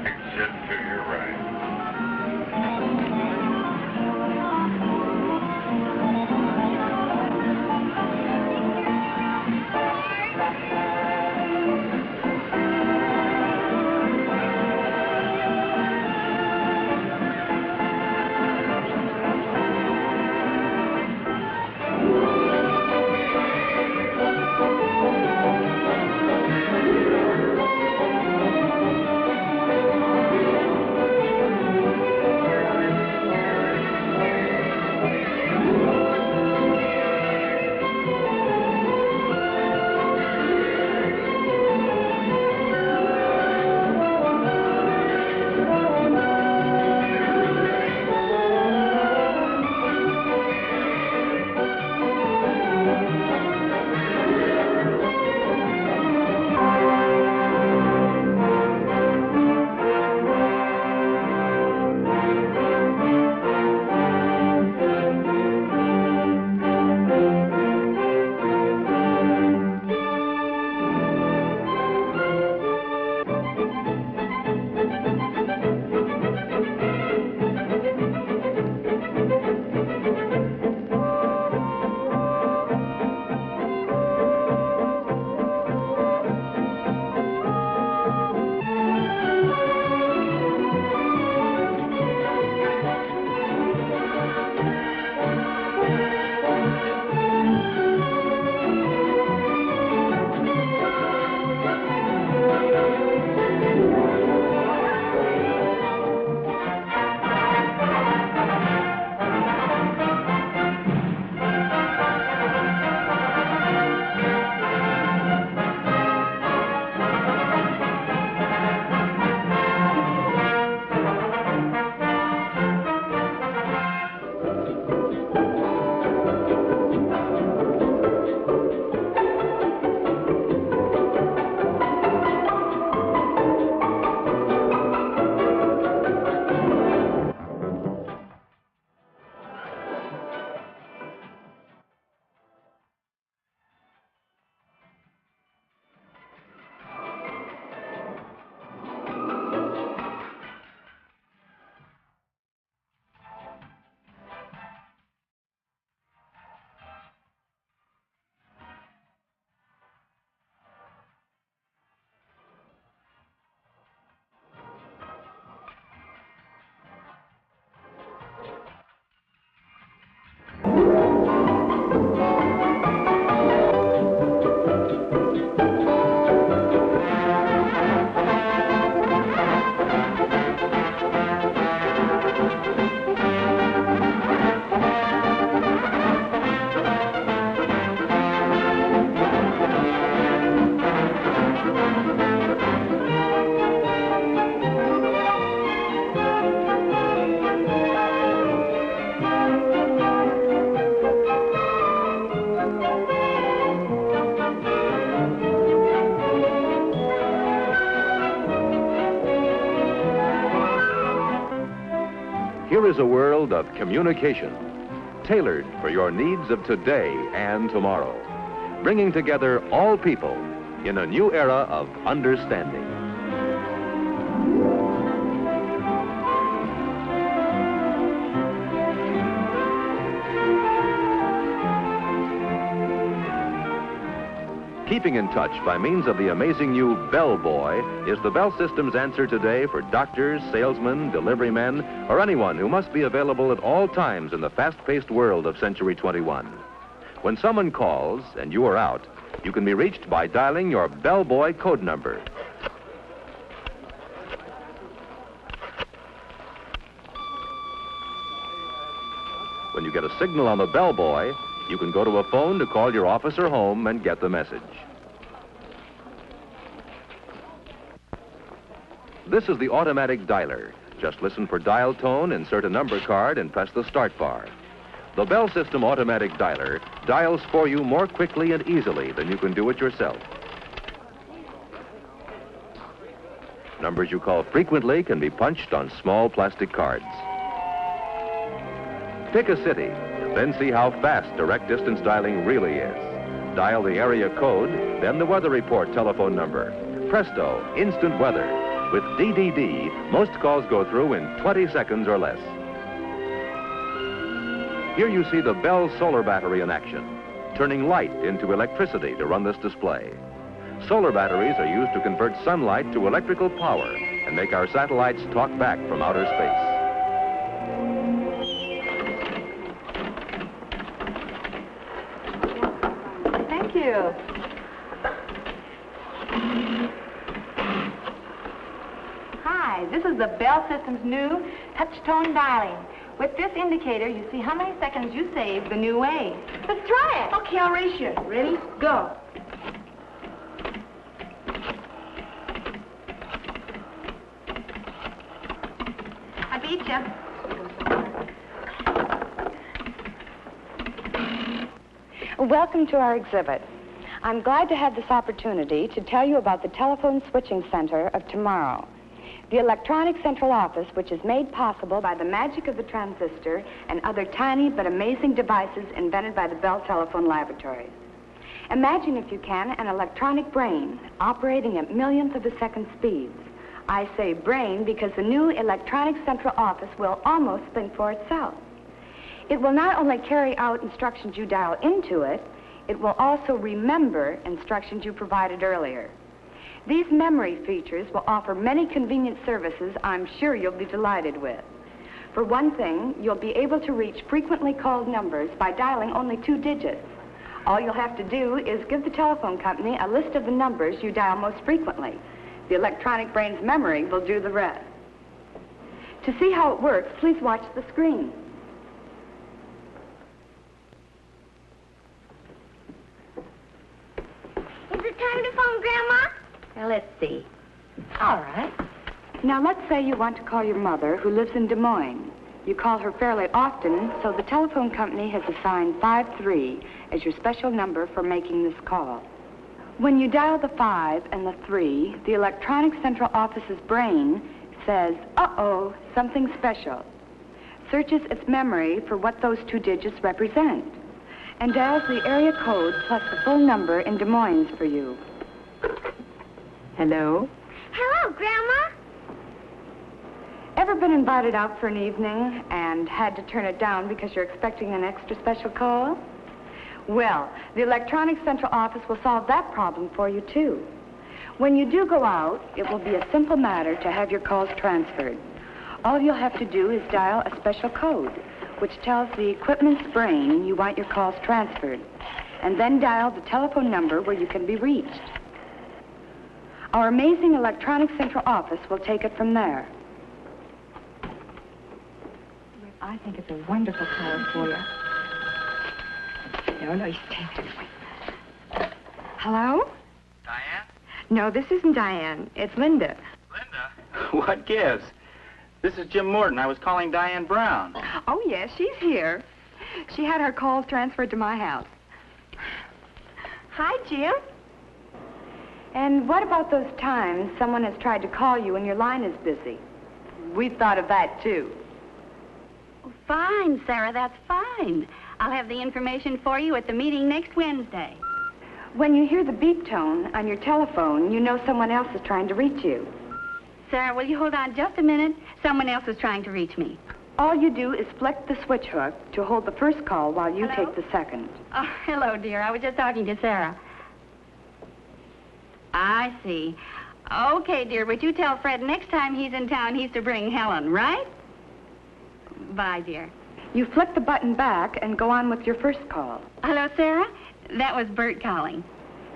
Exit to your right. Here is a world of communication, tailored for your needs of today and tomorrow, bringing together all people in a new era of understanding. Keeping in touch by means of the amazing new Bell Boy is the Bell System's answer today for doctors, salesmen, delivery men, or anyone who must be available at all times in the fast-paced world of Century 21. When someone calls and you are out, you can be reached by dialing your Bell Boy code number. When you get a signal on the Bell Boy, you can go to a phone to call your office or home and get the message. This is the automatic dialer. Just listen for dial tone, insert a number card, and press the start bar. The Bell System automatic dialer dials for you more quickly and easily than you can do it yourself. Numbers you call frequently can be punched on small plastic cards. Pick a city, then see how fast direct distance dialing really is. Dial the area code, then the weather report telephone number. Presto, instant weather. With DDD, most calls go through in 20 seconds or less. Here you see the Bell solar battery in action, turning light into electricity to run this display. Solar batteries are used to convert sunlight to electrical power and make our satellites talk back from outer space. Thank you. Hi, this is the Bell System's new touch-tone dialing. With this indicator, you see how many seconds you saved the new way. Let's try it. Okay, I'll race you. Ready? Go. I beat you. Welcome to our exhibit. I'm glad to have this opportunity to tell you about the telephone switching center of tomorrow. The electronic central office, which is made possible by the magic of the transistor and other tiny but amazing devices invented by the Bell Telephone Laboratories. Imagine, if you can, an electronic brain operating at millionth of a second speeds. I say brain because the new electronic central office will almost think for itself. It will not only carry out instructions you dial into it, it will also remember instructions you provided earlier. These memory features will offer many convenient services I'm sure you'll be delighted with. For one thing, you'll be able to reach frequently called numbers by dialing only 2 digits. All you'll have to do is give the telephone company a list of the numbers you dial most frequently. The electronic brain's memory will do the rest. To see how it works, please watch the screen. Is it time to phone Grandma? Now, let's see. All right. Now, let's say you want to call your mother, who lives in Des Moines. You call her fairly often, so the telephone company has assigned 53 as your special number for making this call. When you dial the 5 and the 3, the electronic central office's brain says, uh-oh, something special, searches its memory for what those 2 digits represent, and dials the area code plus the full number in Des Moines for you. Hello? Hello, Grandma. Ever been invited out for an evening and had to turn it down because you're expecting an extra special call? Well, the electronic central office will solve that problem for you, too. When you do go out, it will be a simple matter to have your calls transferred. All you'll have to do is dial a special code, which tells the equipment's brain you want your calls transferred, and then dial the telephone number where you can be reached. Our amazing electronic central office will take it from there. I think it's a wonderful call for you. No, you stay there. Hello? Diane? No, this isn't Diane. It's Linda. Linda? What gives? This is Jim Morton. I was calling Diane Brown. Oh, yes, she's here. She had her calls transferred to my house. Hi, Jim. And what about those times someone has tried to call you and your line is busy? We've thought of that, too. Fine, Sarah, that's fine. I'll have the information for you at the meeting next Wednesday. When you hear the beep tone on your telephone, you know someone else is trying to reach you. Sarah, will you hold on just a minute? Someone else is trying to reach me. All you do is flick the switch hook to hold the first call while you Hello? take the second. Oh, hello, dear. I was just talking to Sarah. I see. Okay, dear, but you tell Fred next time he's in town he's to bring Helen, right? Bye, dear. You flick the button back and go on with your first call. Hello, Sarah? That was Bert calling.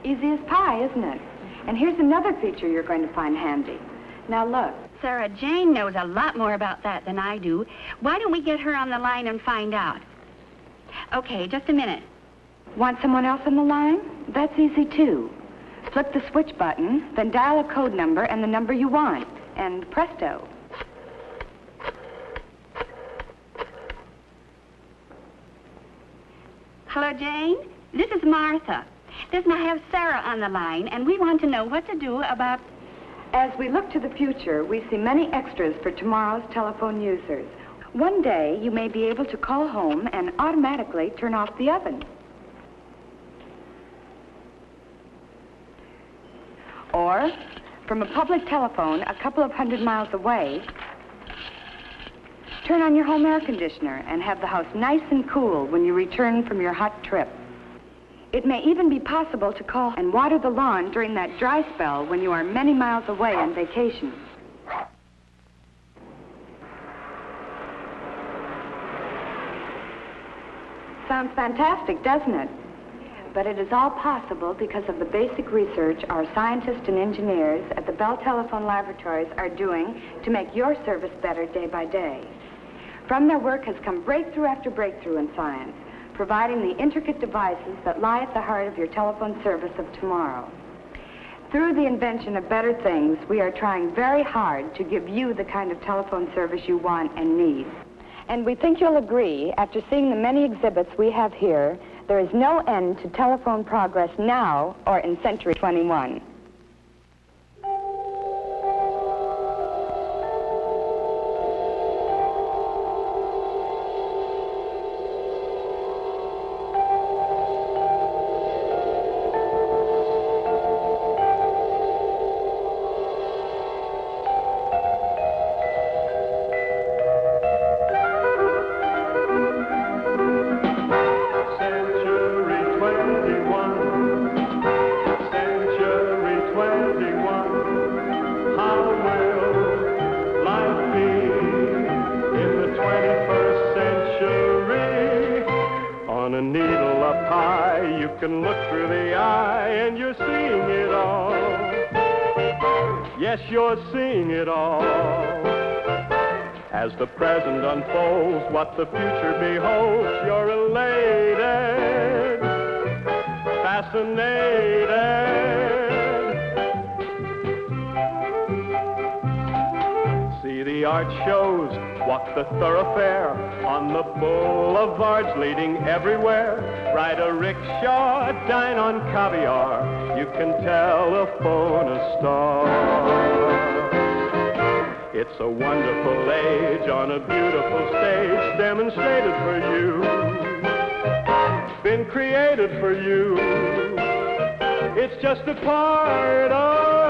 Easy as pie, isn't it? And here's another feature you're going to find handy. Now look. Sarah, Jane knows a lot more about that than I do. Why don't we get her on the line and find out? Okay, just a minute. Want someone else on the line? That's easy, too. Flip the switch button, then dial a code number and the number you want, and presto. Hello, Jane. This is Martha. Listen, I have Sarah on the line, and we want to know what to do about... As we look to the future, we see many extras for tomorrow's telephone users. One day, you may be able to call home and automatically turn off the oven. Or from a public telephone a couple of 100 miles away, turn on your home air conditioner and have the house nice and cool when you return from your hot trip. It may even be possible to call and water the lawn during that dry spell when you are many miles away on vacation. Sounds fantastic, doesn't it? But it is all possible because of the basic research our scientists and engineers at the Bell Telephone Laboratories are doing to make your service better day by day. From their work has come breakthrough after breakthrough in science, providing the intricate devices that lie at the heart of your telephone service of tomorrow. Through the invention of better things, we are trying very hard to give you the kind of telephone service you want and need. And we think you'll agree, after seeing the many exhibits we have here, there is no end to telephone progress now or in Century 21. You're seeing it all. As the present unfolds, what the future beholds, you're elated, fascinated. See the art shows, walk the thoroughfare, on the boulevards leading everywhere. Ride a rickshaw, dine on caviar, you can telephone a star. It's a wonderful age on a beautiful stage, demonstrated for you, been created for you. It's just a part of